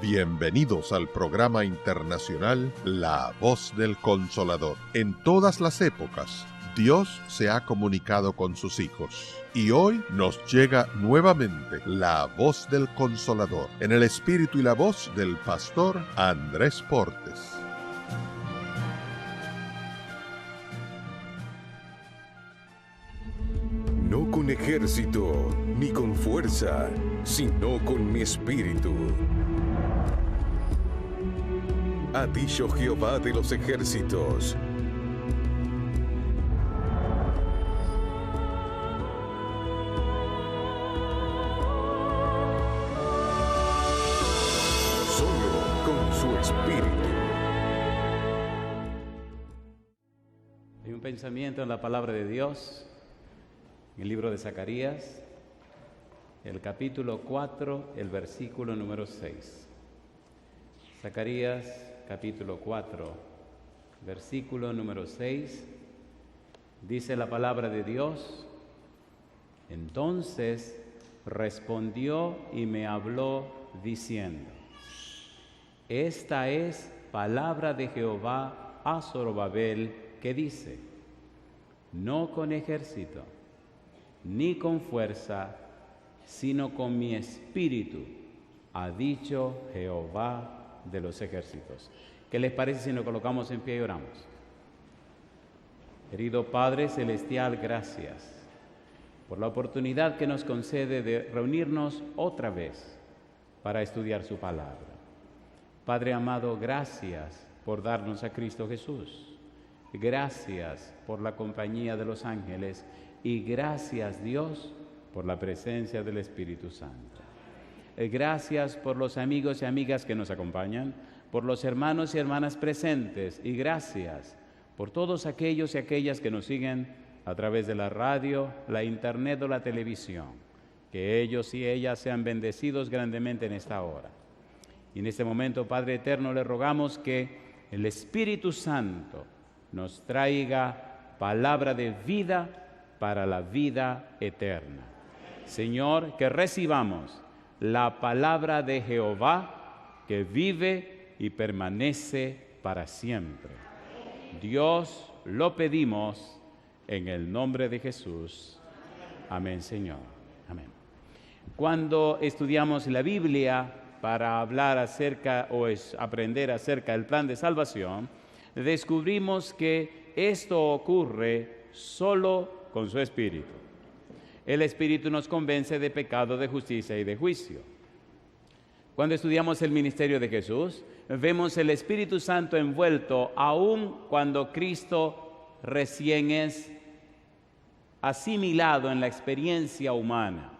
Bienvenidos al programa internacional La Voz del Consolador. En todas las épocas, Dios se ha comunicado con sus hijos. Y hoy nos llega nuevamente la voz del Consolador, en el espíritu y la voz del pastor Andrés Portes. No con ejército, ni con fuerza, sino con mi espíritu. Ha dicho Jehová de los ejércitos. Solo con su espíritu. Hay un pensamiento en la palabra de Dios, en el libro de Zacarías, el capítulo 4, el versículo número 6. Zacarías, capítulo 4, versículo número 6, dice la palabra de Dios: Entonces respondió y me habló diciendo: Esta es palabra de Jehová a Zorobabel, que dice: No con ejército, ni con fuerza, sino con mi espíritu, ha dicho Jehová de los ejércitos. ¿Qué les parece si nos colocamos en pie y oramos? Querido Padre Celestial, gracias por la oportunidad que nos concede de reunirnos otra vez para estudiar su palabra. Padre amado, gracias por darnos a Cristo Jesús. Gracias por la compañía de los ángeles y gracias, Dios, por la presencia del Espíritu Santo. Gracias por los amigos y amigas que nos acompañan, por los hermanos y hermanas presentes, y gracias por todos aquellos y aquellas que nos siguen a través de la radio, la internet o la televisión. Que ellos y ellas sean bendecidos grandemente en esta hora. Y en este momento, Padre eterno, le rogamos que el Espíritu Santo nos traiga palabra de vida para la vida eterna. Señor, que recibamos la palabra de Jehová que vive y permanece para siempre. Dios, lo pedimos en el nombre de Jesús. Amén, Señor. Amén. Cuando estudiamos la Biblia para hablar acerca o aprender acerca del plan de salvación, descubrimos que esto ocurre solo con su Espíritu. El Espíritu nos convence de pecado, de justicia y de juicio. Cuando estudiamos el ministerio de Jesús, vemos el Espíritu Santo envuelto aún cuando Cristo recién es asimilado en la experiencia humana.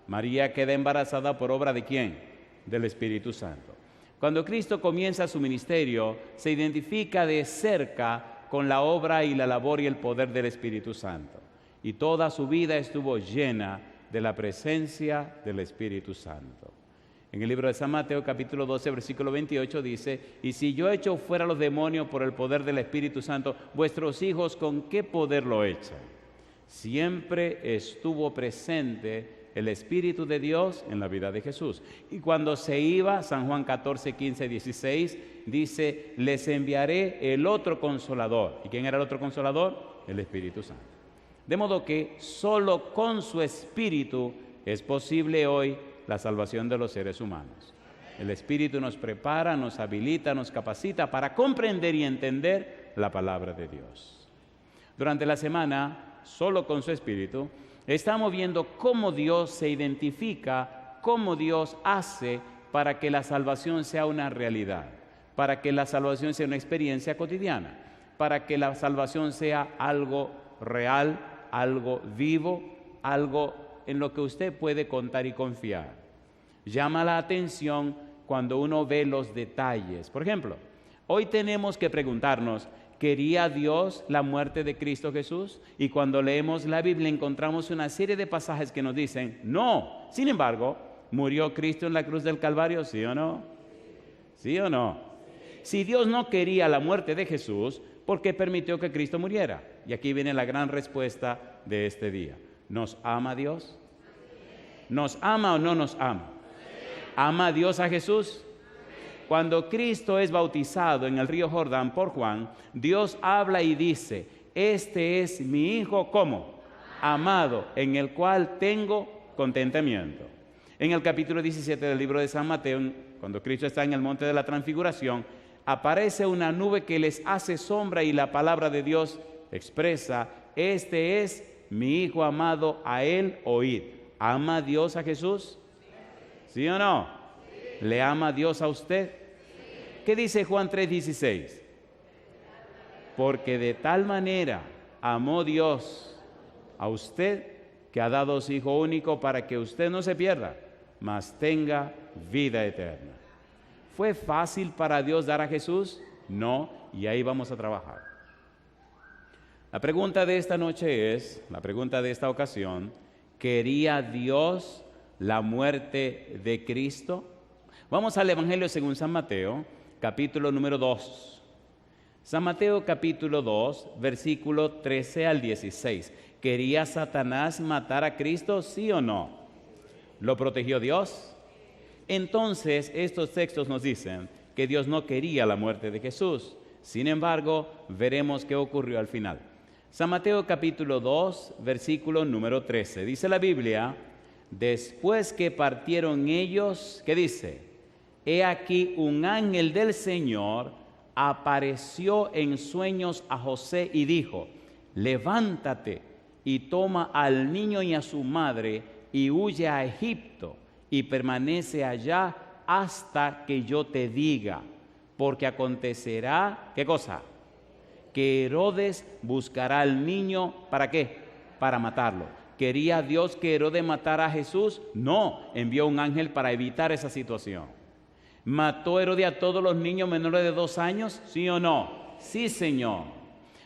María queda embarazada por obra ¿de quién? Del Espíritu Santo. Cuando Cristo comienza su ministerio, se identifica de cerca con la obra y la labor y el poder del Espíritu Santo. Y toda su vida estuvo llena de la presencia del Espíritu Santo. En el libro de San Mateo, capítulo 12, versículo 28, dice: Y si yo echo fuera los demonios por el poder del Espíritu Santo, vuestros hijos, ¿con qué poder lo echan? Siempre estuvo presente el Espíritu de Dios en la vida de Jesús. Y cuando se iba, San Juan 14, 15, 16, dice: Les enviaré el otro Consolador. ¿Y quién era el otro Consolador? El Espíritu Santo. De modo que solo con su Espíritu es posible hoy la salvación de los seres humanos. El Espíritu nos prepara, nos habilita, nos capacita para comprender y entender la palabra de Dios. Durante la semana, solo con su Espíritu, estamos viendo cómo Dios se identifica, cómo Dios hace para que la salvación sea una realidad, para que la salvación sea una experiencia cotidiana, para que la salvación sea algo real, algo vivo, algo en lo que usted puede contar y confiar. Llama la atención cuando uno ve los detalles. Por ejemplo, hoy tenemos que preguntarnos: ¿quería Dios la muerte de Cristo Jesús? Y cuando leemos la Biblia encontramos una serie de pasajes que nos dicen no. Sin embargo, ¿murió Cristo en la cruz del Calvario? ¿Sí o no? ¿Sí o no? Si Dios no quería la muerte de Jesús, ¿por qué permitió que Cristo muriera? Y aquí viene la gran respuesta de este día. ¿Nos ama Dios? ¿Nos ama o no nos ama? ¿Ama Dios a Jesús? cuando Cristo es bautizado en el río Jordán por Juan, Dios habla y dice, este es mi Hijo, ¿cómo? Amado, en el cual tengo contentamiento. En el capítulo 17 del libro de San Mateo, cuando Cristo está en el monte de la transfiguración, aparece una nube que les hace sombra y la palabra de Dios expresa, este es mi Hijo amado, a él oíd. ¿Ama Dios a Jesús? ¿Sí o no? ¿Le ama Dios a usted? ¿Qué dice Juan 3:16? Porque de tal manera amó Dios a usted que ha dado su Hijo único para que usted no se pierda, mas tenga vida eterna. ¿Fue fácil para Dios dar a Jesús? No, y ahí vamos a trabajar. La pregunta de esta noche es, la pregunta de esta ocasión, ¿quería Dios la muerte de Cristo? Vamos al Evangelio según San Mateo, capítulo número 2. San Mateo capítulo 2, versículo 13 al 16. ¿Quería Satanás matar a Cristo, sí o no? ¿Lo protegió Dios? Entonces, estos textos nos dicen que Dios no quería la muerte de Jesús. Sin embargo, veremos qué ocurrió al final. San Mateo capítulo 2, versículo número 13. Dice la Biblia, después que partieron ellos, ¿qué dice? He aquí un ángel del Señor apareció en sueños a José y dijo, levántate y toma al niño y a su madre y huye a Egipto y permanece allá hasta que yo te diga, porque acontecerá, ¿qué cosa? Que Herodes buscará al niño, ¿para qué? Para matarlo. ¿Quería Dios que Herodes matara a Jesús? No, envió un ángel para evitar esa situación. ¿Mató Herodes a todos los niños menores de 2 años? ¿Sí o no? Sí, Señor.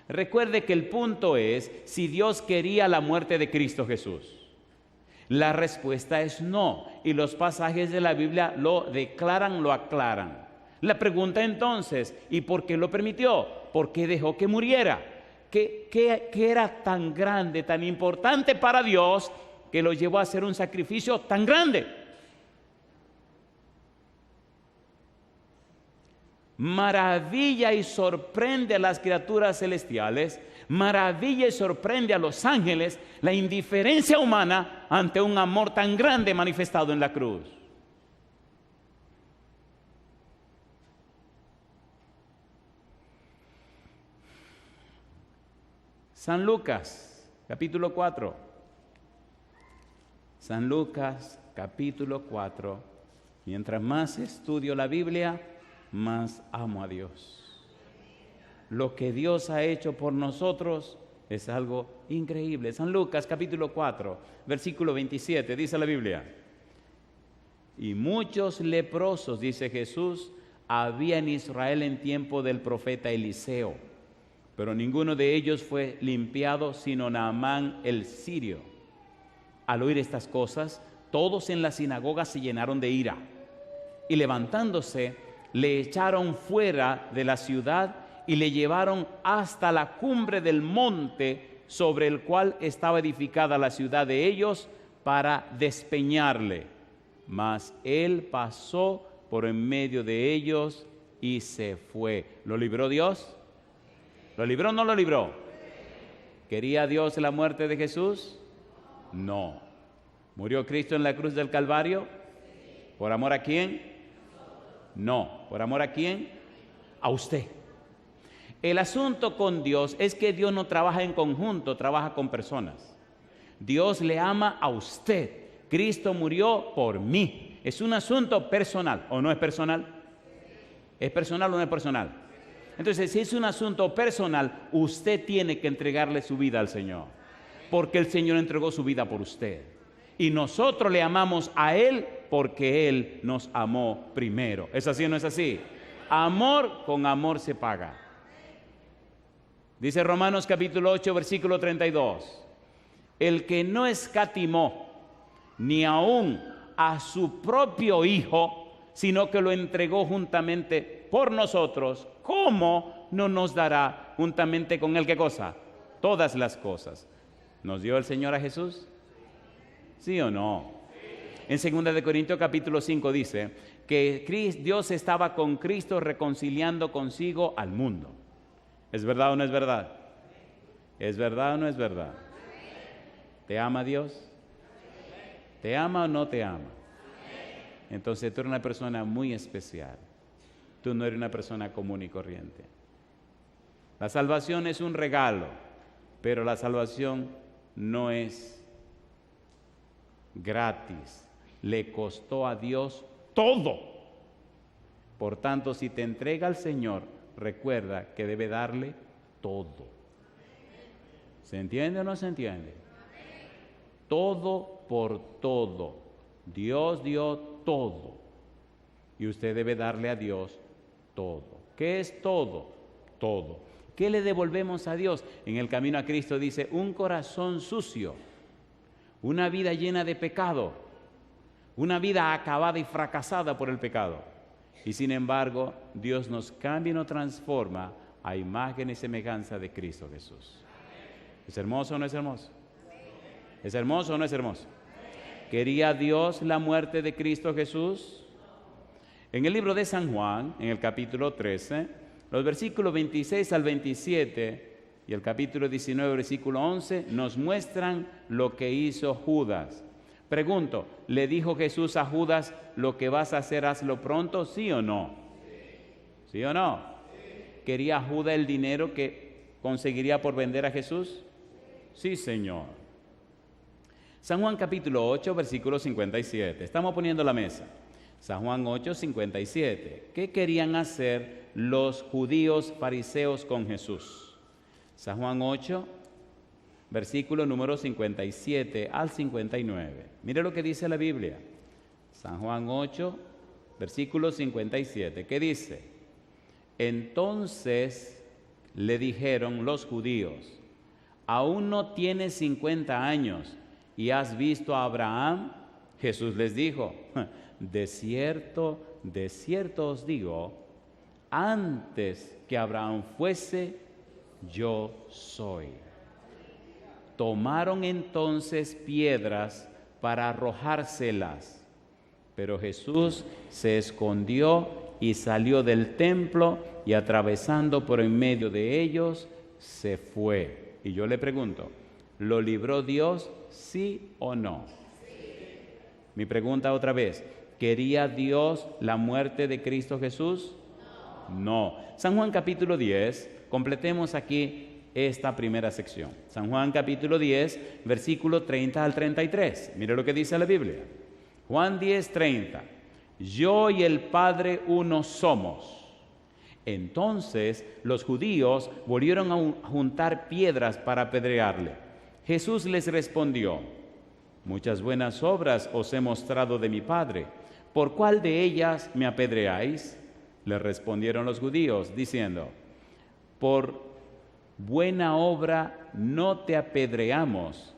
Recuerde que el punto es si Dios quería la muerte de Cristo Jesús. La respuesta es no, y los pasajes de la Biblia lo declaran, lo aclaran. La pregunta entonces, ¿y por qué lo permitió? ¿Por qué dejó que muriera? ¿Qué era tan grande, tan importante para Dios que lo llevó a hacer un sacrificio tan grande? Maravilla y sorprende a las criaturas celestiales, maravilla y sorprende a los ángeles la indiferencia humana ante un amor tan grande manifestado en la cruz. San Lucas, capítulo 4. San Lucas, capítulo 4. Mientras más estudio la Biblia, más amo a Dios. Lo que Dios ha hecho por nosotros es algo increíble. San Lucas, capítulo 4, versículo 27, dice la Biblia. Y muchos leprosos, dice Jesús, había en Israel en tiempo del profeta Eliseo, pero ninguno de ellos fue limpiado sino Naamán el sirio. Al oír estas cosas, todos en la sinagoga se llenaron de ira y levantándose, le echaron fuera de la ciudad y le llevaron hasta la cumbre del monte sobre el cual estaba edificada la ciudad de ellos para despeñarle. Mas él pasó por en medio de ellos y se fue. ¿Lo libró Dios? ¿Lo libró o no lo libró? ¿Quería Dios la muerte de Jesús? No. ¿Murió Cristo en la cruz del Calvario? ¿Por amor a quién? No. ¿Por amor a quién? A usted. El asunto con Dios es que Dios no trabaja en conjunto, trabaja con personas. Dios le ama a usted. Cristo murió por mí. Es un asunto personal, ¿o no es personal? ¿Es personal o no es personal? Entonces, si es un asunto personal, usted tiene que entregarle su vida al Señor, porque el Señor entregó su vida por usted. Y nosotros le amamos a Él porque Él nos amó primero. ¿Es así o no es así? Amor con amor se paga. Dice Romanos capítulo 8, versículo 32. El que no escatimó ni aún a su propio Hijo, sino que lo entregó juntamente por nosotros, ¿cómo no nos dará juntamente con Él qué cosa? Todas las cosas. ¿Nos dio el Señor a Jesús? ¿Sí o no? En 2 de Corintios capítulo 5 dice que Dios estaba con Cristo reconciliando consigo al mundo. ¿Es verdad o no es verdad? ¿Es verdad o no es verdad? ¿Te ama Dios? ¿Te ama o no te ama? Entonces tú eres una persona muy especial. Tú no eres una persona común y corriente. La salvación es un regalo, pero la salvación no es gratis. Le costó a Dios todo. Por tanto, si te entrega al Señor, recuerda que debe darle todo. ¿Se entiende o no se entiende? Todo por todo. Dios dio todo. Y usted debe darle a Dios todo. ¿Qué es todo? Todo. ¿Qué le devolvemos a Dios? En el camino a Cristo dice, un corazón sucio, una vida llena de pecado, una vida acabada y fracasada por el pecado. Y sin embargo, Dios nos cambia y nos transforma a imagen y semejanza de Cristo Jesús. ¿Es hermoso o no es hermoso? ¿Es hermoso o no es hermoso? ¿Quería Dios la muerte de Cristo Jesús? En el libro de San Juan, en el capítulo 13, los versículos 26 al 27 y el capítulo 19, versículo 11, nos muestran lo que hizo Judas. Pregunto, ¿le dijo Jesús a Judas, lo que vas a hacer, hazlo pronto? ¿Sí o no? ¿Sí o no? ¿Quería Judas el dinero que conseguiría por vender a Jesús? Sí, Señor. San Juan capítulo 8, versículo 57. Estamos poniendo la mesa. San Juan 8, 57. ¿Qué querían hacer los judíos fariseos con Jesús? San Juan 8, versículo número 57 al 59. Mire lo que dice la Biblia. San Juan 8, versículo 57. ¿Qué dice? Entonces le dijeron los judíos, ¿aún no tienes 50 años y has visto a Abraham? Jesús les dijo, de cierto os digo, antes que Abraham fuese, yo soy. Tomaron entonces piedras para arrojárselas, pero Jesús se escondió y salió del templo y atravesando por en medio de ellos, se fue. Y yo le pregunto, ¿lo libró Dios, sí o no? Sí. Mi pregunta otra vez, ¿quería Dios la muerte de Cristo Jesús? No. San Juan capítulo 10, completemos aquí esta primera sección. San Juan capítulo 10, versículo 30 al 33. Mire lo que dice la Biblia. Juan 10, 30. Yo y el Padre uno somos. Entonces los judíos volvieron a juntar piedras para apedrearle. Jesús les respondió, muchas buenas obras os he mostrado de mi Padre. ¿Por cuál de ellas me apedreáis? Le respondieron los judíos, diciendo, por buena obra no te apedreamos,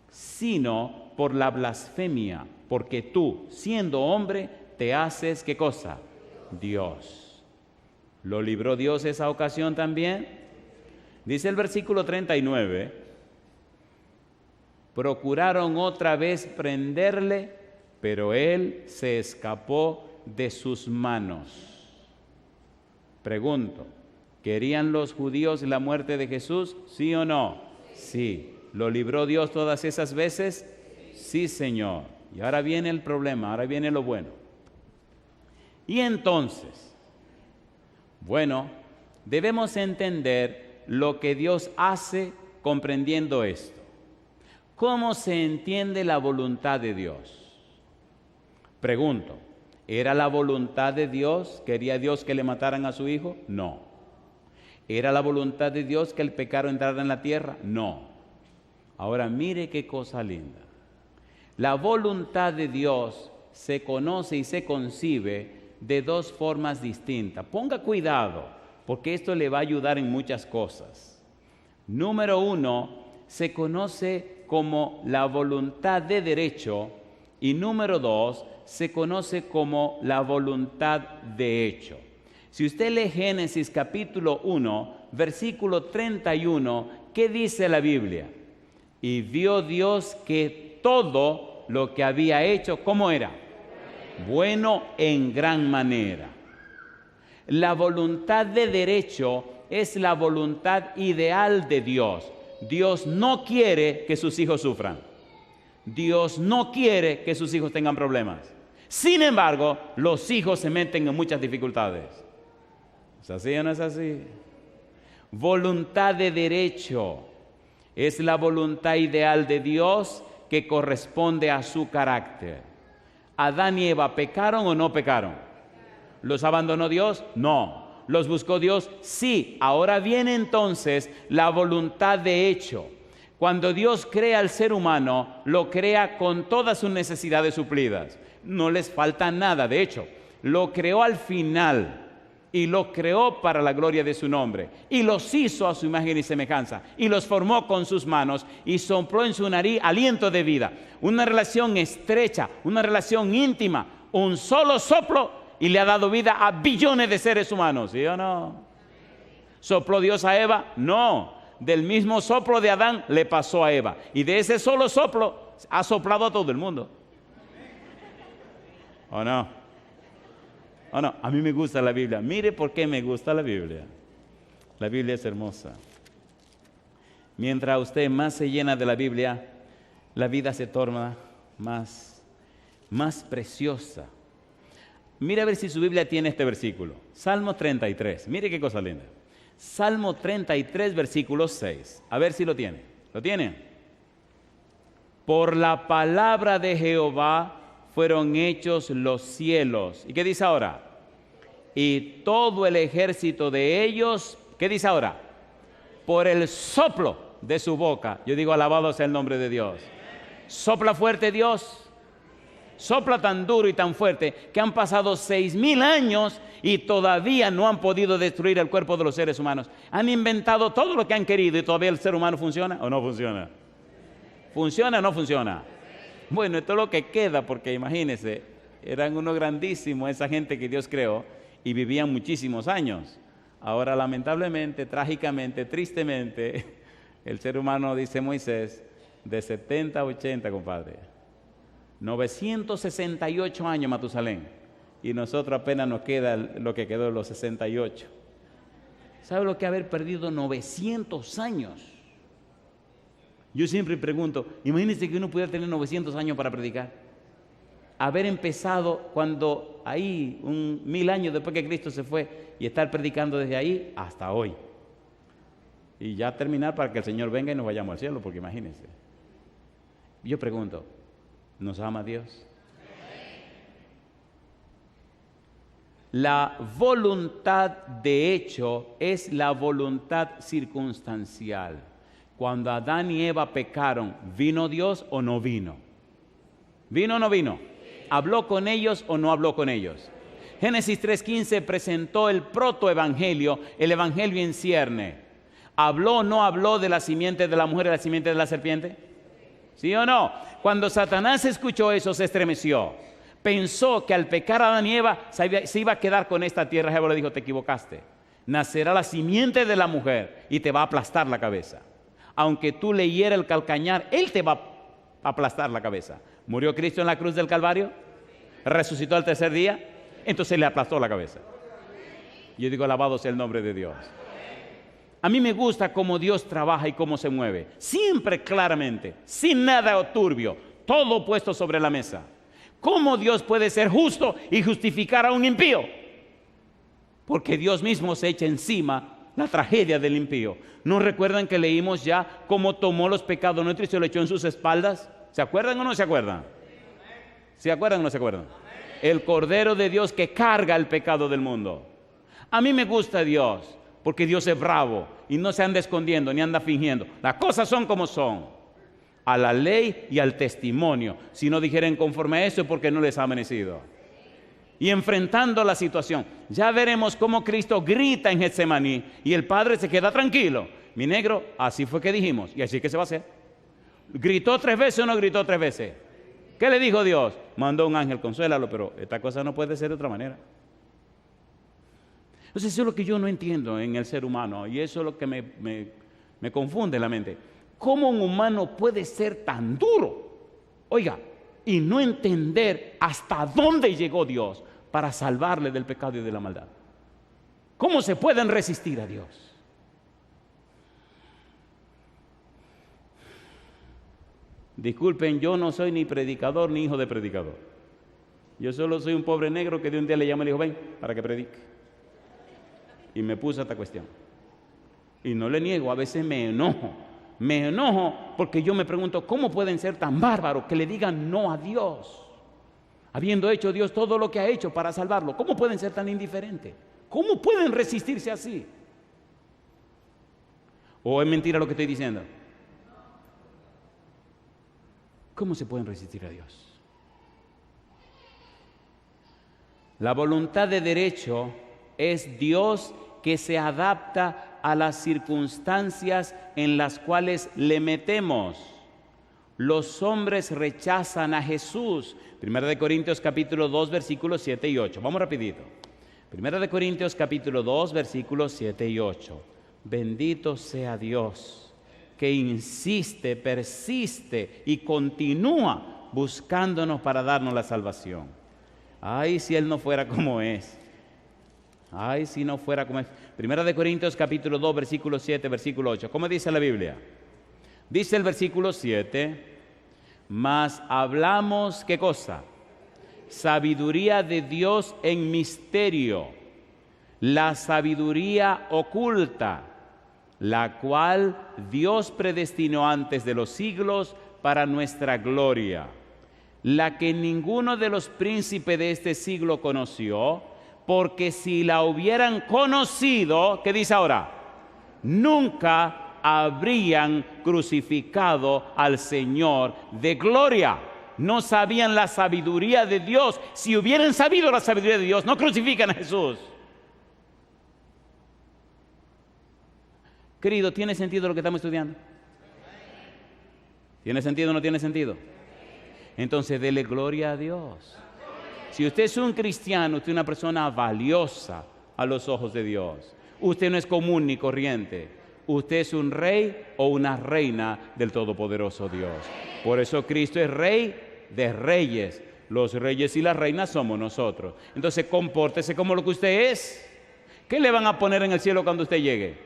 sino por la blasfemia, porque tú, siendo hombre, te haces, ¿qué cosa? Dios. ¿Lo libró Dios esa ocasión también? Dice el versículo 39, procuraron otra vez prenderle, pero él se escapó de sus manos. Pregunto, ¿querían los judíos la muerte de Jesús? ¿Sí o no? Sí. ¿Lo libró Dios todas esas veces? Sí, Señor. Y ahora viene el problema, ahora viene lo bueno. Y entonces, bueno, debemos entender lo que Dios hace comprendiendo esto. ¿Cómo se entiende la voluntad de Dios? Pregunto, ¿era la voluntad de Dios? ¿Quería Dios que le mataran a su hijo? No. ¿Era la voluntad de Dios que el pecado entrara en la tierra? No. Ahora mire qué cosa linda. La voluntad de Dios se conoce y se concibe de dos formas distintas. Ponga cuidado, porque esto le va a ayudar en muchas cosas. Número uno, se conoce como la voluntad de derecho y número dos, se conoce como la voluntad de hecho. Si usted lee Génesis capítulo 1, versículo 31, ¿qué dice la Biblia? Y vio Dios que todo lo que había hecho, ¿cómo era? Bueno en gran manera. La voluntad de derecho es la voluntad ideal de Dios. Dios no quiere que sus hijos sufran. Dios no quiere que sus hijos tengan problemas. Sin embargo, los hijos se meten en muchas dificultades. ¿Es así o no es así? Voluntad de derecho es la voluntad ideal de Dios que corresponde a su carácter. ¿Adán y Eva pecaron o no pecaron? ¿Los abandonó Dios? No. ¿Los buscó Dios? Sí. Ahora viene entonces la voluntad de hecho. Cuando Dios crea al ser humano, lo crea con todas sus necesidades suplidas. No les falta nada. De hecho, lo creó al final y lo creó para la gloria de su nombre. Y los hizo a su imagen y semejanza. Y los formó con sus manos y sopló en su nariz aliento de vida. Una relación estrecha, una relación íntima, un solo soplo y le ha dado vida a billones de seres humanos. ¿Sí o no? ¿Sopló Dios a Eva? No. Del mismo soplo de Adán le pasó a Eva. Y de ese solo soplo ha soplado a todo el mundo. ¿O no? ¿O no? A mí me gusta la Biblia. Mire por qué me gusta la Biblia. La Biblia es hermosa. Mientras usted más se llena de la Biblia, la vida se torna más preciosa. Mire a ver si su Biblia tiene este versículo. Salmo 33. Mire qué cosa linda. Salmo 33, versículo 6. A ver si lo tiene. ¿Lo tiene? Por la palabra de Jehová fueron hechos los cielos. ¿Y qué dice ahora? Y todo el ejército de ellos, ¿qué dice ahora? Por el soplo de su boca. Yo digo, alabado sea el nombre de Dios. Sopla fuerte Dios. Sopla tan duro y tan fuerte que han pasado 6,000 años y todavía no han podido destruir el cuerpo de los seres humanos. Han inventado todo lo que han querido y todavía el ser humano funciona o no funciona. ¿Funciona o no funciona? Bueno, esto es lo que queda, porque imagínense, eran unos grandísimos esa gente que Dios creó y vivían muchísimos años. Ahora lamentablemente, trágicamente, tristemente, el ser humano, dice Moisés, de 70 a 80, compadre. 968 años Matusalén, y nosotros apenas nos queda lo que quedó de los 68. ¿Sabe lo que haber perdido 900 años? Yo siempre pregunto, imagínense que uno pudiera tener 900 años para predicar. Haber empezado cuando ahí, 1000 años después que Cristo se fue, y estar predicando desde ahí hasta hoy. Y ya terminar para que el Señor venga y nos vayamos al cielo, porque imagínense. Yo pregunto, ¿nos ama Dios? La voluntad de hecho es la voluntad circunstancial. Cuando Adán y Eva pecaron, ¿vino Dios o no vino? ¿Vino o no vino? ¿Habló con ellos o no habló con ellos? Génesis 3:15 presentó el protoevangelio, el evangelio en cierne. ¿Habló o no habló de la simiente de la mujer y la simiente de la serpiente? ¿Sí o no? Cuando Satanás escuchó eso, se estremeció. Pensó que al pecar a Adán y Eva se iba a quedar con esta tierra. Jehová le dijo, te equivocaste. Nacerá la simiente de la mujer y te va a aplastar la cabeza. Aunque tú le hieras el calcañar, él te va a aplastar la cabeza. ¿Murió Cristo en la cruz del Calvario? ¿Resucitó al tercer día? Entonces le aplastó la cabeza. Yo digo, alabado sea el nombre de Dios. A mí me gusta cómo Dios trabaja y cómo se mueve. Siempre claramente, sin nada turbio, todo puesto sobre la mesa. ¿Cómo Dios puede ser justo y justificar a un impío? Porque Dios mismo se echa encima la tragedia del impío. ¿No recuerdan que leímos ya cómo tomó los pecados nuestros y se lo echó en sus espaldas? ¿Se acuerdan o no se acuerdan? ¿Se acuerdan o no se acuerdan? El Cordero de Dios que carga el pecado del mundo. A mí me gusta Dios, porque Dios es bravo y no se anda escondiendo ni anda fingiendo. Las cosas son como son. A la ley y al testimonio. Si no dijeren conforme a eso es porque no les ha amanecido. Y enfrentando la situación, ya veremos cómo Cristo grita en Getsemaní y el Padre se queda tranquilo. Mi negro, así fue que dijimos y así que se va a hacer. ¿Gritó 3 veces o no gritó 3 veces? ¿Qué le dijo Dios? Mandó un ángel, consuélalo, pero esta cosa no puede ser de otra manera. Entonces eso es lo que yo no entiendo en el ser humano y eso es lo que me confunde la mente. ¿Cómo un humano puede ser tan duro? Oiga, y no entender hasta dónde llegó Dios para salvarle del pecado y de la maldad. ¿Cómo se pueden resistir a Dios? Disculpen, yo no soy ni predicador ni hijo de predicador. Yo solo soy un pobre negro que de un día le llamó y le dijo, ven, para que predique. Y me puso esta cuestión. Y no le niego, a veces me enojo porque yo me pregunto, ¿cómo pueden ser tan bárbaros que le digan no a Dios? Habiendo hecho Dios todo lo que ha hecho para salvarlo, ¿cómo pueden ser tan indiferentes? ¿Cómo pueden resistirse así? ¿O es mentira lo que estoy diciendo? ¿Cómo se pueden resistir a Dios? La voluntad de derecho es Dios que se adapta a las circunstancias en las cuales le metemos. Los hombres rechazan a Jesús. 1 Corintios capítulo 2, versículos 7 y 8. Vamos rapidito. 1 Corintios capítulo 2, versículos 7 y 8. Bendito sea Dios, que insiste, persiste y continúa buscándonos para darnos la salvación. Ay, si Él no fuera como es. Ay, si no fuera como es. 1 Corintios capítulo 2, versículo 7, versículo 8. ¿Cómo dice la Biblia? Dice el versículo 7, mas hablamos, ¿qué cosa? Sabiduría de Dios en misterio, la sabiduría oculta, la cual Dios predestinó antes de los siglos para nuestra gloria, la que ninguno de los príncipes de este siglo conoció, porque si la hubieran conocido, ¿qué dice ahora? Nunca habrían crucificado al Señor de gloria. No sabían la sabiduría de Dios. Si hubieran sabido la sabiduría de Dios, no crucifican a Jesús. Querido, ¿tiene sentido lo que estamos estudiando? ¿Tiene sentido o no tiene sentido? Entonces, dele gloria a Dios. Si usted es un cristiano, usted es una persona valiosa a los ojos de Dios. Usted no es común ni corriente. Usted es un rey o una reina del Todopoderoso Dios. Por eso Cristo es rey de reyes. Los reyes y las reinas somos nosotros. Entonces, compórtese como lo que usted es. ¿Qué le van a poner en el cielo cuando usted llegue?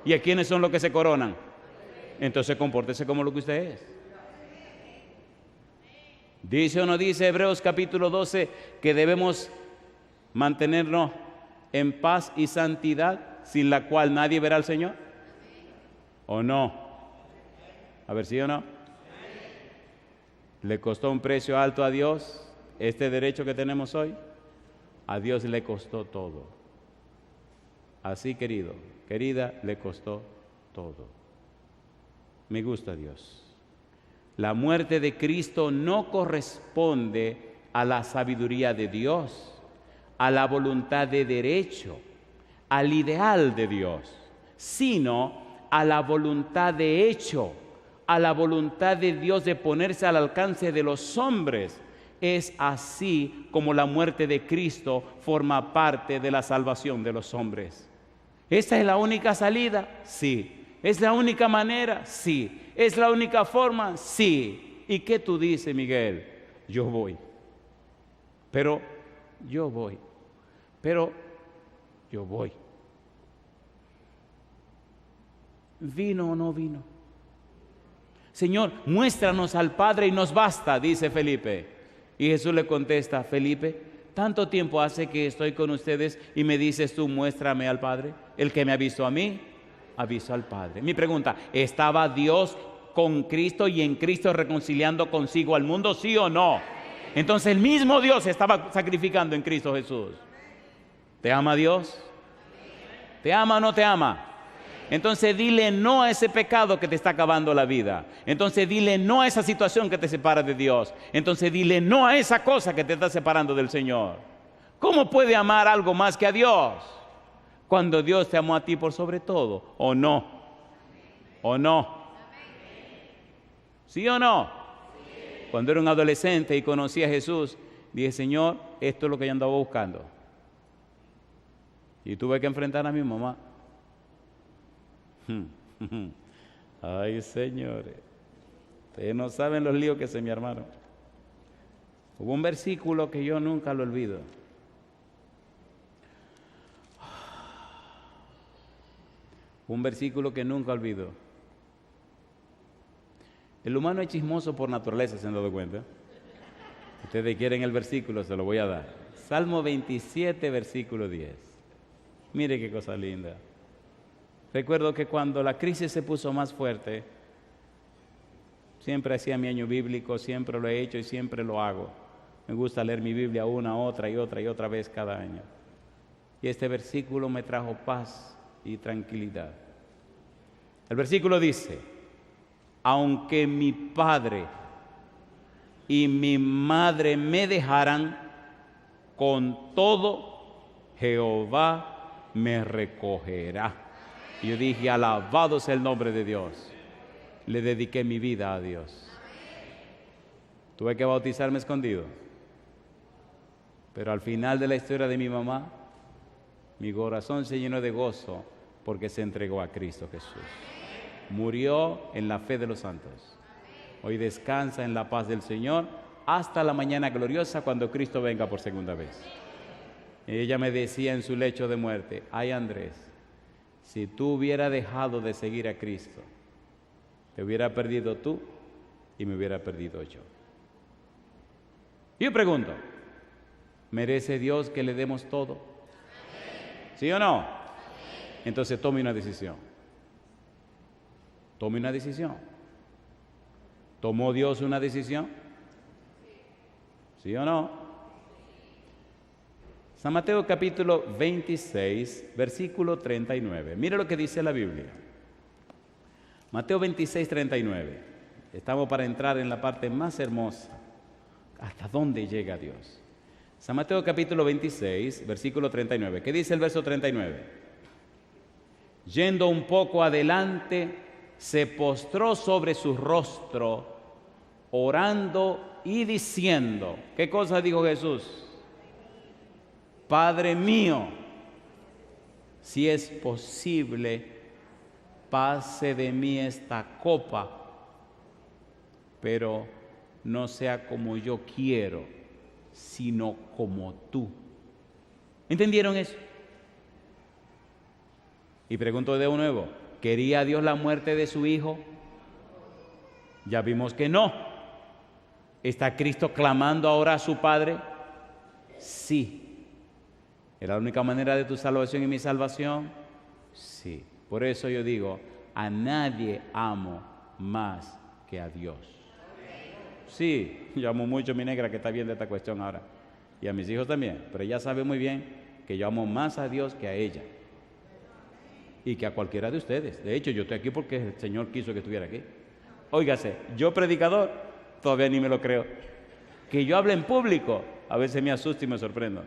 ¿Y a quiénes son los que se coronan? Entonces, compórtese como lo que usted es. ¿Dice o no dice Hebreos capítulo 12 que debemos mantenernos en paz y santidad, sin la cual nadie verá al Señor? ¿O no? A ver, ¿sí o no? ¿Le costó un precio alto a Dios este derecho que tenemos hoy? A Dios le costó todo. Así, querido, querida, le costó todo. Me gusta Dios. La muerte de Cristo no corresponde a la sabiduría de Dios, a la voluntad de derecho, al ideal de Dios, sino a la voluntad de hecho, a la voluntad de Dios de ponerse al alcance de los hombres. Es así como la muerte de Cristo forma parte de la salvación de los hombres. ¿Esta es la única salida? Sí. ¿Es la única manera? Sí. ¿Es la única forma? Sí. ¿Y qué tú dices, Miguel? Yo voy. Pero yo voy. Pero yo voy. ¿Vino o no vino? Señor, muéstranos al Padre y nos basta, dice Felipe. Y Jesús le contesta, Felipe, tanto tiempo hace que estoy con ustedes y me dices tú, muéstrame al Padre. El que me ha visto a mí, ha visto al Padre. Mi pregunta, ¿estaba Dios con Cristo y en Cristo reconciliando consigo al mundo, sí o no? Entonces el mismo Dios estaba sacrificando en Cristo Jesús. ¿Te ama Dios? ¿Te ama o no te ama? Entonces dile no a ese pecado que te está acabando la vida. Entonces dile no a esa situación que te separa de Dios. Entonces dile no a esa cosa que te está separando del Señor. ¿Cómo puede amar algo más que a Dios? Cuando Dios te amó a ti por sobre todo, ¿o no? ¿O no? ¿Sí o no? Cuando era un adolescente y conocí a Jesús, dije, Señor, esto es lo que yo andaba buscando. Y tuve que enfrentar a mi mamá. Ay, señores, ustedes no saben los líos que se me armaron. Hubo un versículo que yo nunca lo olvido. Un versículo que nunca olvido. El humano es chismoso por naturaleza, ¿se han dado cuenta? Ustedes quieren el versículo, se lo voy a dar. Salmo 27, versículo 10. Mire qué cosa linda. Recuerdo que cuando la crisis se puso más fuerte, siempre hacía mi año bíblico, siempre lo he hecho y siempre lo hago. Me gusta leer mi Biblia una, otra y otra vez cada año. Y este versículo me trajo paz y tranquilidad. El versículo dice: aunque mi padre y mi madre me dejaran, con todo Jehová me recogerá. Y yo dije: alabado sea el nombre de Dios. Le dediqué mi vida a Dios. Tuve que bautizarme escondido, pero al final de la historia de mi mamá, mi corazón se llenó de gozo porque se entregó a Cristo Jesús. Murió en la fe de los santos. Hoy descansa en la paz del Señor hasta la mañana gloriosa, cuando Cristo venga por segunda vez. Ella me decía en su lecho de muerte: ay, Andrés, si tú hubieras dejado de seguir a Cristo, te hubiera perdido tú y me hubiera perdido yo. Yo pregunto, ¿merece Dios que le demos todo? ¿Sí o no? Entonces tome una decisión. Tome una decisión. ¿Tomó Dios una decisión? ¿Sí o no? San Mateo capítulo 26, versículo 39. Mire lo que dice la Biblia. Mateo 26, 39. Estamos para entrar en la parte más hermosa. ¿Hasta dónde llega Dios? San Mateo capítulo 26, versículo 39. ¿Qué dice el verso 39? Yendo un poco adelante, se postró sobre su rostro, orando y diciendo. ¿Qué cosa dijo Jesús? Padre mío, si es posible, pase de mí esta copa, pero no sea como yo quiero, sino como tú. ¿Entendieron eso? Y pregunto de nuevo, ¿quería Dios la muerte de su hijo? Ya vimos que no. ¿Está Cristo clamando ahora a su Padre? Sí. ¿Es la única manera de tu salvación y mi salvación? Sí. Por eso yo digo, a nadie amo más que a Dios. Sí, yo amo mucho a mi negra que está viendo esta cuestión ahora. Y a mis hijos también. Pero ella sabe muy bien que yo amo más a Dios que a ella. Y que a cualquiera de ustedes. De hecho, yo estoy aquí porque el Señor quiso que estuviera aquí. Óigase, yo predicador, todavía ni me lo creo. Que yo hable en público, a veces me asusta y me sorprendo.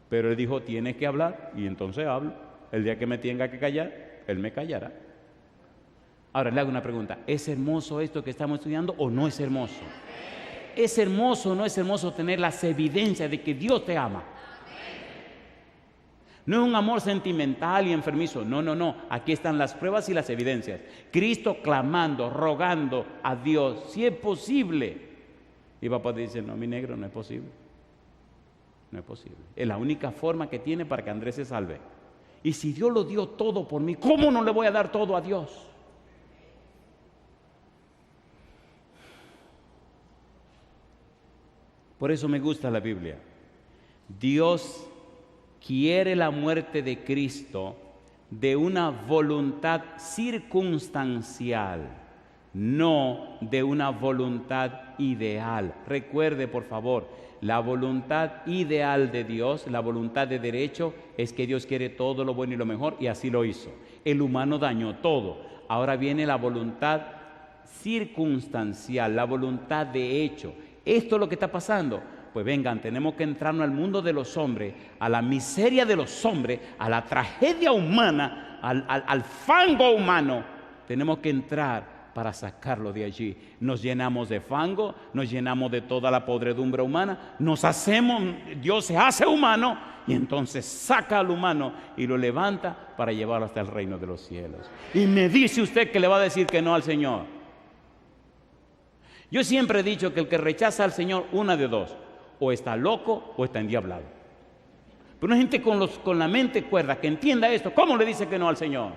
Pero Él dijo, tienes que hablar, y entonces hablo. El día que me tenga que callar, Él me callará. Ahora le hago una pregunta, ¿es hermoso esto que estamos estudiando o no es hermoso? ¿Es hermoso o no es hermoso tener las evidencias de que Dios te ama? No es un amor sentimental y enfermizo, no. Aquí están las pruebas y las evidencias. Cristo clamando, rogando a Dios, si es posible. Y papá dice, no, mi negro, no es posible. No es posible. Es la única forma que tiene para que Andrés se salve. Y si Dios lo dio todo por mí, ¿cómo no le voy a dar todo a Dios? Por eso me gusta la Biblia. Dios quiere la muerte de Cristo de una voluntad circunstancial, no de una voluntad ideal. Recuerde, por favor, la voluntad ideal de Dios, la voluntad de derecho, es que Dios quiere todo lo bueno y lo mejor, y así lo hizo. El humano dañó todo. Ahora viene la voluntad circunstancial, la voluntad de hecho. Esto es lo que está pasando. Pues vengan, tenemos que entrarnos al mundo de los hombres, a la miseria de los hombres, a la tragedia humana, al fango humano. Tenemos que entrar para sacarlo de allí. Nos llenamos de fango, nos llenamos de toda la podredumbre humana, Dios se hace humano y entonces saca al humano y lo levanta para llevarlo hasta el reino de los cielos. Y me dice usted que le va a decir que no al Señor. Yo siempre he dicho que el que rechaza al Señor, una de dos, o está loco o está endiablado. Pero una gente con la mente cuerda que entienda esto, ¿cómo le dice que no al Señor?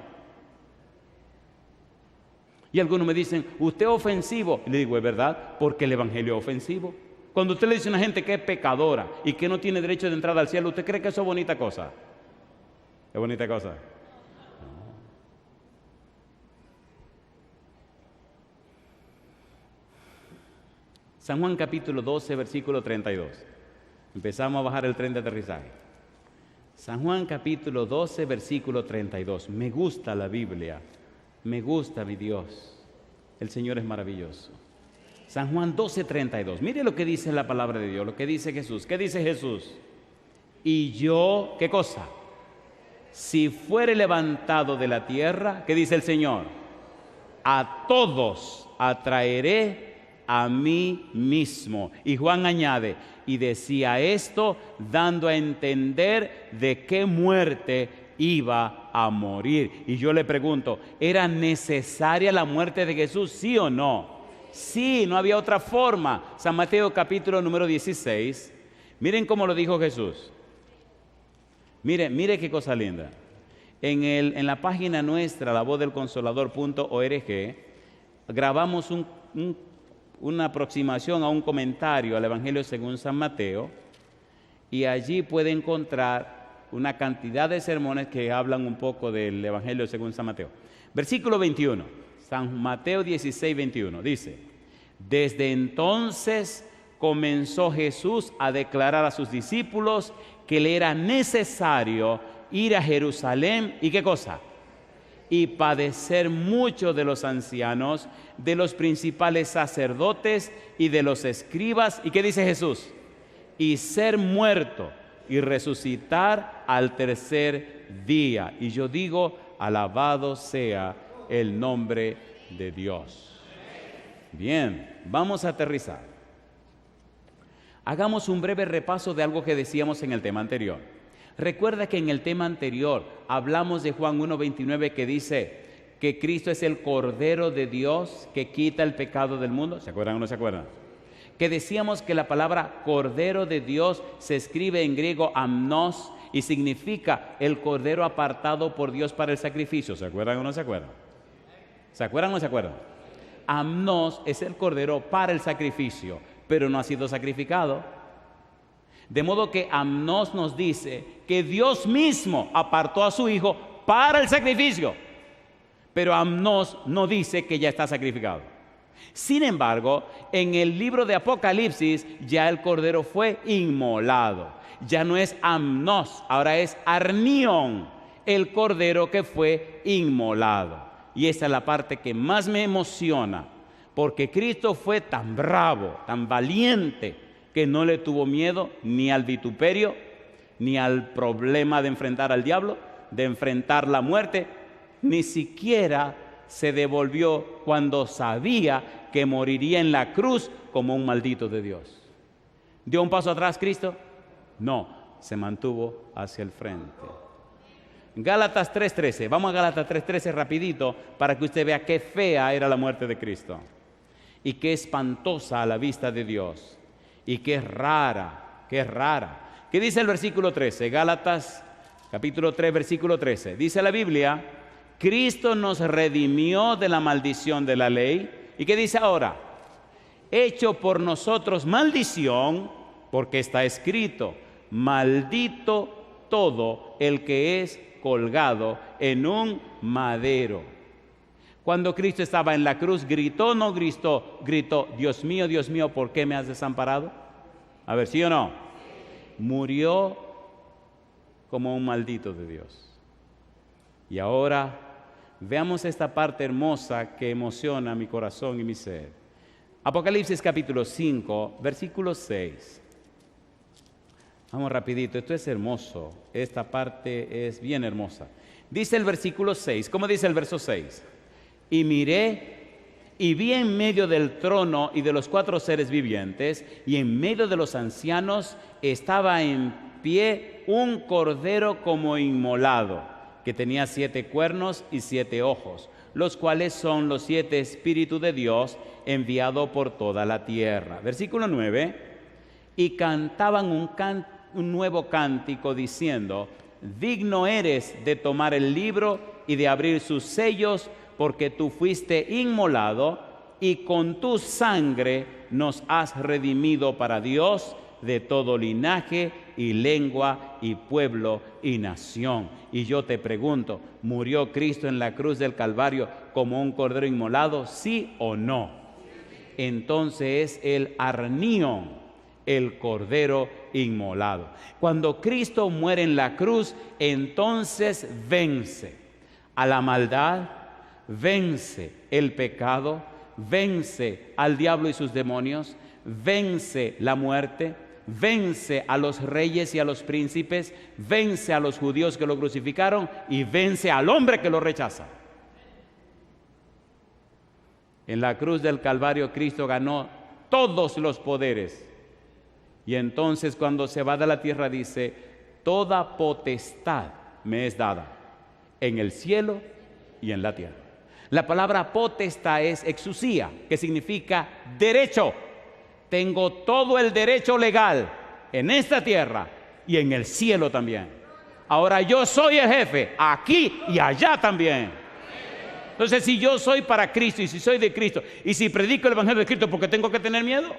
Y algunos me dicen, usted es ofensivo. Y le digo, es verdad, porque el evangelio es ofensivo. Cuando usted le dice a una gente que es pecadora y que no tiene derecho de entrada al cielo, ¿usted cree que eso es bonita cosa? ¿Es bonita cosa? No. San Juan capítulo 12, versículo 32. Empezamos a bajar el tren de aterrizaje. San Juan capítulo 12, versículo 32. Me gusta la Biblia. Me gusta mi Dios. El Señor es maravilloso. San Juan 12, 32. Mire lo que dice la palabra de Dios, lo que dice Jesús. ¿Qué dice Jesús? Y yo, ¿qué cosa? Si fuere levantado de la tierra, ¿qué dice el Señor? A todos atraeré a mí mismo. Y Juan añade, y decía esto dando a entender de qué muerte iba a morir. Y yo le pregunto, ¿era necesaria la muerte de Jesús? ¿Sí o no? Sí, no había otra forma. San Mateo capítulo número 16. Miren cómo lo dijo Jesús. Mire qué cosa linda. En la página nuestra, lavozdelconsolador.org, grabamos una aproximación a un comentario al Evangelio según San Mateo, y allí puede encontrar una cantidad de sermones que hablan un poco del Evangelio según San Mateo. Versículo 21, San Mateo 16, 21, dice, desde entonces comenzó Jesús a declarar a sus discípulos que le era necesario ir a Jerusalén, ¿y qué cosa? Y padecer mucho de los ancianos, de los principales sacerdotes y de los escribas. ¿Y qué dice Jesús? Y ser muerto y resucitar al tercer día. Y yo digo, alabado sea el nombre de Dios. Bien, vamos a aterrizar. Hagamos un breve repaso de algo que decíamos en el tema anterior. Recuerda que en el tema anterior hablamos de Juan 1:29 que dice que Cristo es el Cordero de Dios que quita el pecado del mundo. ¿Se acuerdan o no se acuerdan? Que decíamos que la palabra Cordero de Dios se escribe en griego amnos y significa el Cordero apartado por Dios para el sacrificio. ¿Se acuerdan o no se acuerdan? ¿Se acuerdan o no se acuerdan? Amnos es el Cordero para el sacrificio, pero no ha sido sacrificado. De modo que amnos nos dice que Dios mismo apartó a su Hijo para el sacrificio, pero amnos no dice que ya está sacrificado. Sin embargo, en el libro de Apocalipsis ya el Cordero fue inmolado. Ya no es amnos, ahora es arnión, el Cordero que fue inmolado. Y esa es la parte que más me emociona, porque Cristo fue tan bravo, tan valiente, que no le tuvo miedo ni al vituperio, ni al problema de enfrentar al diablo, de enfrentar la muerte, ni siquiera se devolvió cuando sabía que moriría en la cruz como un maldito de Dios. ¿Dio un paso atrás Cristo? No, se mantuvo hacia el frente. Gálatas 3:13, vamos a Gálatas 3:13 rapidito para que usted vea qué fea era la muerte de Cristo y qué espantosa a la vista de Dios. Y qué rara, qué rara. ¿Qué dice el versículo 13? Gálatas capítulo 3, versículo 13. Dice la Biblia, Cristo nos redimió de la maldición de la ley. ¿Y qué dice ahora? Hecho por nosotros maldición, porque está escrito, maldito todo el que es colgado en un madero. Cuando Cristo estaba en la cruz, ¿gritó o no gritó? Gritó, Dios mío, ¿por qué me has desamparado? A ver, ¿sí o no? Murió como un maldito de Dios. Y ahora veamos esta parte hermosa que emociona mi corazón y mi ser. Apocalipsis capítulo 5, versículo 6. Vamos rapidito, esto es hermoso. Esta parte es bien hermosa. Dice el versículo 6, ¿cómo dice el verso 6? Y miré y vi en medio del trono y de los 4 seres vivientes y en medio de los ancianos estaba en pie un cordero como inmolado, que tenía 7 cuernos y 7 ojos, los cuales son los 7 Espíritus de Dios enviados por toda la tierra. Versículo 9, y cantaban un nuevo cántico diciendo, digno eres de tomar el libro y de abrir sus sellos, porque tú fuiste inmolado y con tu sangre nos has redimido para Dios de todo linaje y lengua y pueblo y nación. Y yo te pregunto, ¿murió Cristo en la cruz del Calvario como un cordero inmolado? ¿Sí o no? Entonces es el arnión, el cordero inmolado. Cuando Cristo muere en la cruz, entonces vence a la maldad, vence el pecado, vence al diablo y sus demonios, vence la muerte, vence a los reyes y a los príncipes, vence a los judíos que lo crucificaron y vence al hombre que lo rechaza. En la cruz del Calvario Cristo ganó todos los poderes. Y entonces cuando se va de la tierra dice, toda potestad me es dada en el cielo y en la tierra. La palabra potestad es exusía, que significa derecho. Tengo todo el derecho legal en esta tierra y en el cielo también. Ahora yo soy el jefe aquí y allá también. Entonces, si yo soy para Cristo y si soy de Cristo y si predico el evangelio de Cristo, ¿por qué tengo que tener miedo?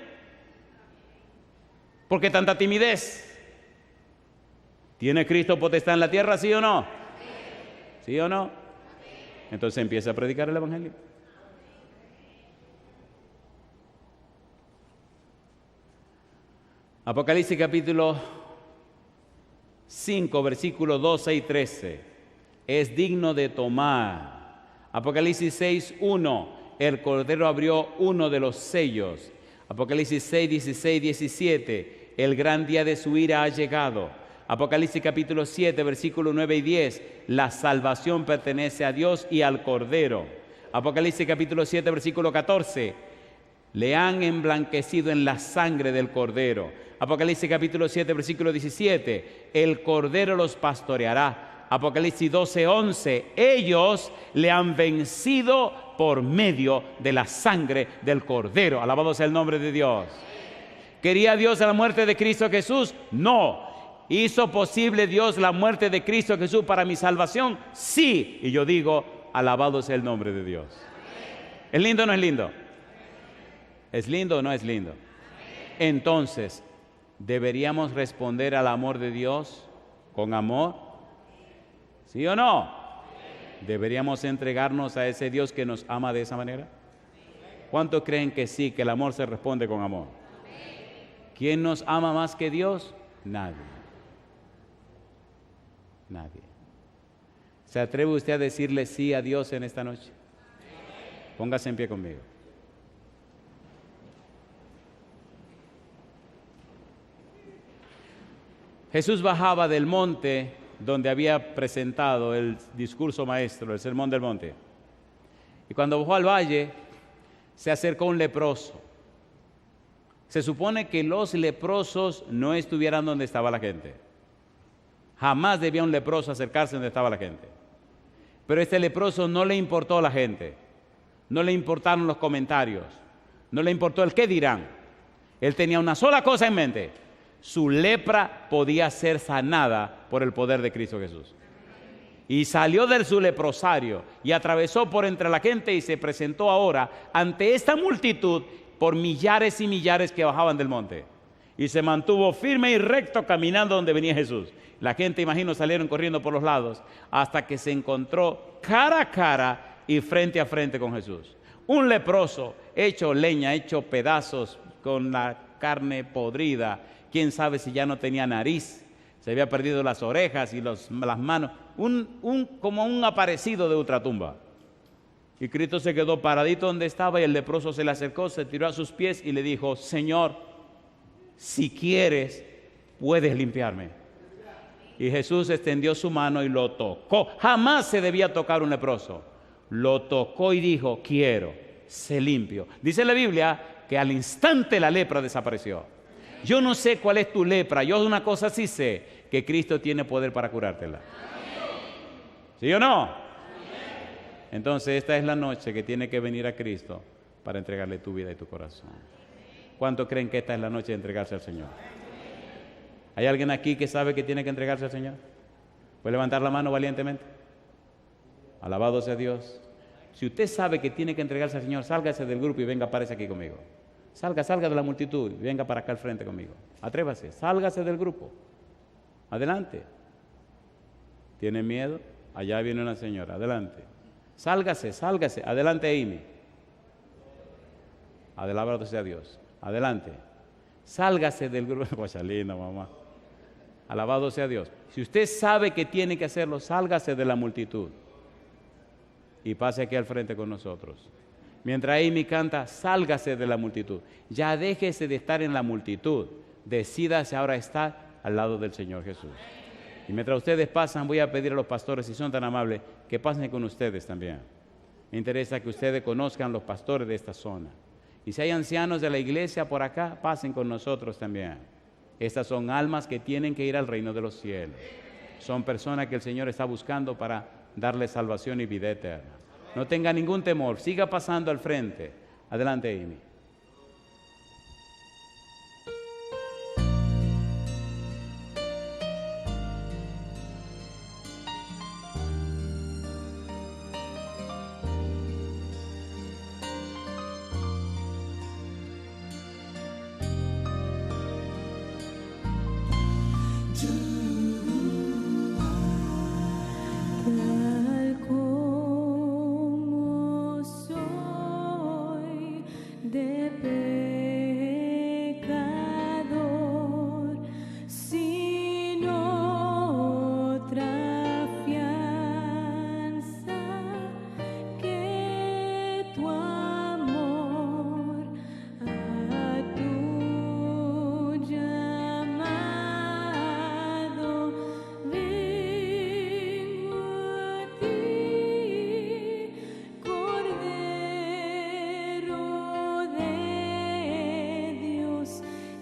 ¿Por qué tanta timidez? ¿Tiene Cristo potestad en la tierra, sí o no? ¿Sí o no? Entonces empieza a predicar el evangelio. Apocalipsis capítulo 5, versículos 12 y 13. Es digno de tomar. Apocalipsis 6, 1. El Cordero abrió uno de los sellos. Apocalipsis 6, 16, 17. El gran día de su ira ha llegado. Apocalipsis capítulo 7, versículos 9 y 10. La salvación pertenece a Dios y al Cordero. Apocalipsis capítulo 7, versículo 14. Le han emblanquecido en la sangre del Cordero. Apocalipsis capítulo 7, versículo 17. El Cordero los pastoreará. Apocalipsis 12, 11. Ellos le han vencido por medio de la sangre del Cordero. Alabado sea el nombre de Dios. ¿Quería Dios la muerte de Cristo Jesús? No. ¿Hizo posible Dios la muerte de Cristo Jesús para mi salvación? Sí. Y yo digo, alabado sea el nombre de Dios. ¿Es lindo o no es lindo? ¿Es lindo o no es lindo? Entonces, ¿deberíamos responder al amor de Dios con amor? ¿Sí o no? ¿Deberíamos entregarnos a ese Dios que nos ama de esa manera? ¿Cuántos creen que sí, que el amor se responde con amor? ¿Quién nos ama más que Dios? Nadie. Nadie. ¿Se atreve usted a decirle sí a Dios en esta noche? Póngase en pie conmigo. Jesús bajaba del monte donde había presentado el discurso maestro, el sermón del monte. Y cuando bajó al valle, se acercó un leproso. Se supone que los leprosos no estuvieran donde estaba la gente. Jamás debía un leproso acercarse donde estaba la gente. Pero este leproso no le importó a la gente. No le importaron los comentarios. No le importó el qué dirán. Él tenía una sola cosa en mente. Su lepra podía ser sanada por el poder de Cristo Jesús. Y salió de su leprosario y atravesó por entre la gente y se presentó ahora ante esta multitud por millares y millares que bajaban del monte. Y se mantuvo firme y recto caminando donde venía Jesús. La gente, imagino, salieron corriendo por los lados hasta que se encontró cara a cara y frente a frente con Jesús. Un leproso hecho leña, hecho pedazos, con la carne podrida. Quién sabe si ya no tenía nariz, se había perdido las orejas y las manos, como un aparecido de ultratumba. Y Cristo se quedó paradito donde estaba y el leproso se le acercó, se tiró a sus pies y le dijo, Señor, si quieres, puedes limpiarme. Y Jesús extendió su mano y lo tocó. Jamás se debía tocar un leproso. Lo tocó y dijo, quiero, sé limpio. Dice la Biblia que al instante la lepra desapareció. Yo no sé cuál es tu lepra, yo una cosa sí sé, que Cristo tiene poder para curártela. ¿Sí o no? Entonces esta es la noche que tiene que venir a Cristo para entregarle tu vida y tu corazón. ¿Cuántos creen que esta es la noche de entregarse al Señor? ¿Hay alguien aquí que sabe que tiene que entregarse al Señor? ¿Puede levantar la mano valientemente? Alabado sea Dios. Si usted sabe que tiene que entregarse al Señor, sálgase del grupo y venga, párese aquí conmigo. Salga de la multitud y venga para acá al frente conmigo. Atrévase, sálgase del grupo. Adelante. ¿Tiene miedo? Allá viene una señora, adelante. Sálgase. Adelante, Amy. Alabado sea Dios. Adelante. Sálgase del grupo. Pues linda, mamá. Alabado sea Dios. Si usted sabe que tiene que hacerlo, sálgase de la multitud y pase aquí al frente con nosotros. Mientras Amy canta, sálgase de la multitud. Ya déjese de estar en la multitud. Decídase ahora estar al lado del Señor Jesús. Y mientras ustedes pasan, voy a pedir a los pastores, si son tan amables, que pasen con ustedes también. Me interesa que ustedes conozcan los pastores de esta zona. Y si hay ancianos de la iglesia por acá, pasen con nosotros también. Estas son almas que tienen que ir al reino de los cielos. Son personas que el Señor está buscando para darles salvación y vida eterna. No tenga ningún temor, siga pasando al frente. Adelante, Amy. Tal como soy de pecador, sin otra fianza que tu amor, a tu llamado vengo a ti, Cordero de Dios,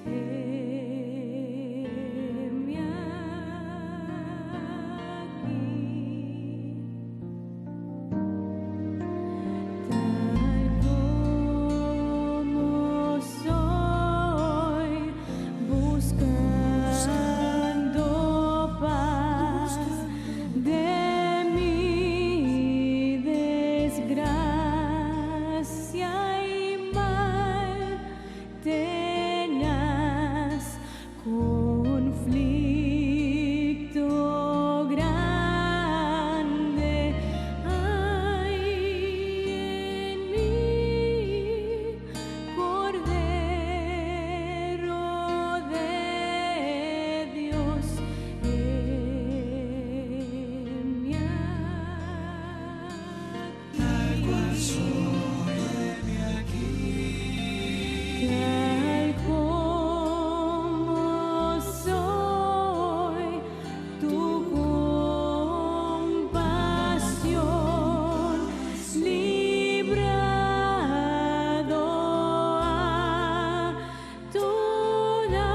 heme aquí. Tal como soy, buscando paz de mi desgracia y mal tenaz, conflicto grande hay en mí, Cordero de Dios, heme tal como soy, tu compasión librado a toda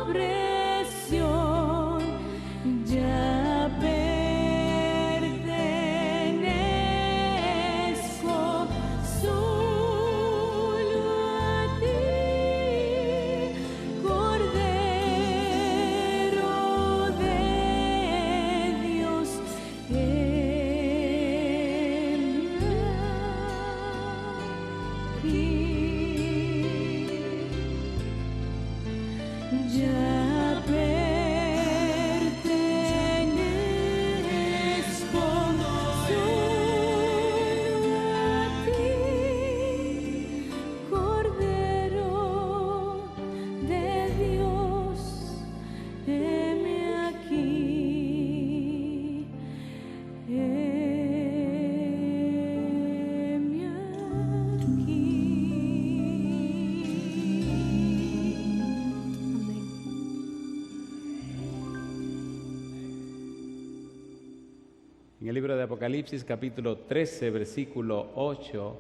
opresión, ya pertenezco solo a ti, Cordero de Dios, ya pertenezco solo a ti, Cordero de Dios, heme aquí, heme aquí. Amén. En el libro de Apocalipsis, capítulo 13, versículo 8,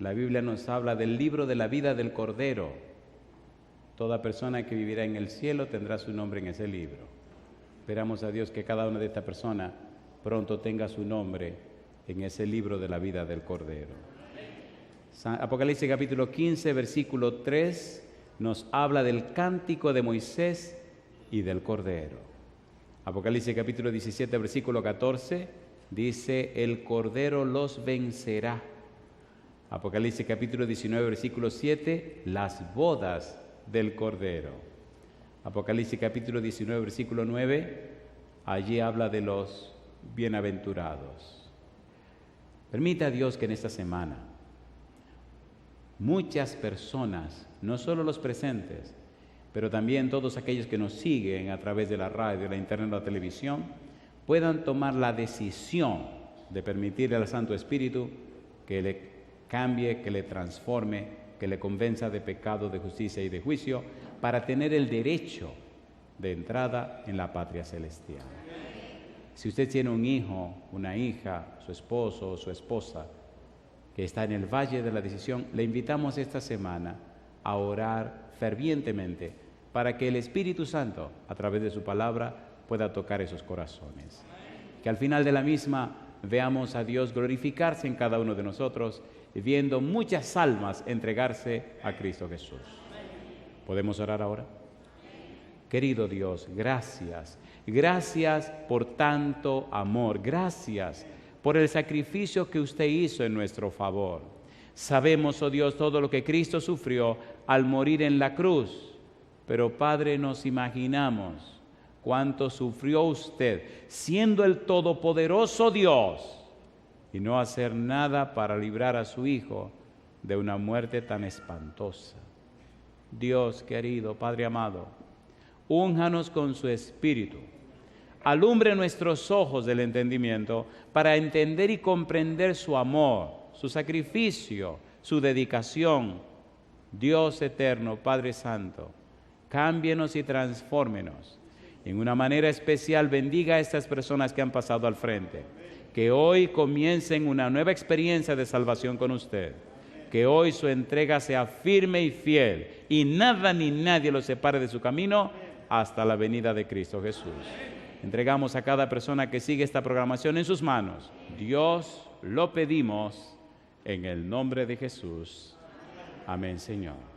la Biblia nos habla del libro de la vida del Cordero. Toda persona que vivirá en el cielo tendrá su nombre en ese libro. Esperamos a Dios que cada una de estas personas pronto tenga su nombre en ese libro de la vida del Cordero. Apocalipsis capítulo 15, versículo 3, nos habla del cántico de Moisés y del Cordero. Apocalipsis capítulo 17, versículo 14, dice, el Cordero los vencerá. Apocalipsis capítulo 19, versículo 7, las bodas del Cordero. Apocalipsis capítulo 19, versículo 9, allí habla de los bienaventurados. Permita a Dios que en esta semana muchas personas, no solo los presentes, pero también todos aquellos que nos siguen a través de la radio, la internet, la televisión, puedan tomar la decisión de permitirle al Santo Espíritu que le cambie, que le transforme, que le convenza de pecado, de justicia y de juicio, para tener el derecho de entrada en la patria celestial. Si usted tiene un hijo, una hija, su esposo o su esposa, que está en el valle de la decisión, le invitamos esta semana a orar fervientemente para que el Espíritu Santo, a través de su palabra, pueda tocar esos corazones. Que al final de la misma veamos a Dios glorificarse en cada uno de nosotros, viendo muchas almas entregarse a Cristo Jesús. ¿Podemos orar ahora? Querido Dios, gracias. Gracias por tanto amor. Gracias por el sacrificio que usted hizo en nuestro favor. Sabemos, oh Dios, todo lo que Cristo sufrió al morir en la cruz. Pero, Padre, nos imaginamos cuánto sufrió usted, siendo el todopoderoso Dios, y no hacer nada para librar a su Hijo de una muerte tan espantosa. Dios querido, Padre amado, únjanos con su Espíritu. Alumbre nuestros ojos del entendimiento para entender y comprender su amor, su sacrificio, su dedicación. Dios eterno, Padre Santo, cámbienos y transfórmenos. En una manera especial bendiga a estas personas que han pasado al frente. Que hoy comiencen una nueva experiencia de salvación con usted. Que hoy su entrega sea firme y fiel y nada ni nadie los separe de su camino hasta la venida de Cristo Jesús. Entregamos a cada persona que sigue esta programación en sus manos. Dios, lo pedimos en el nombre de Jesús. Amén, Señor.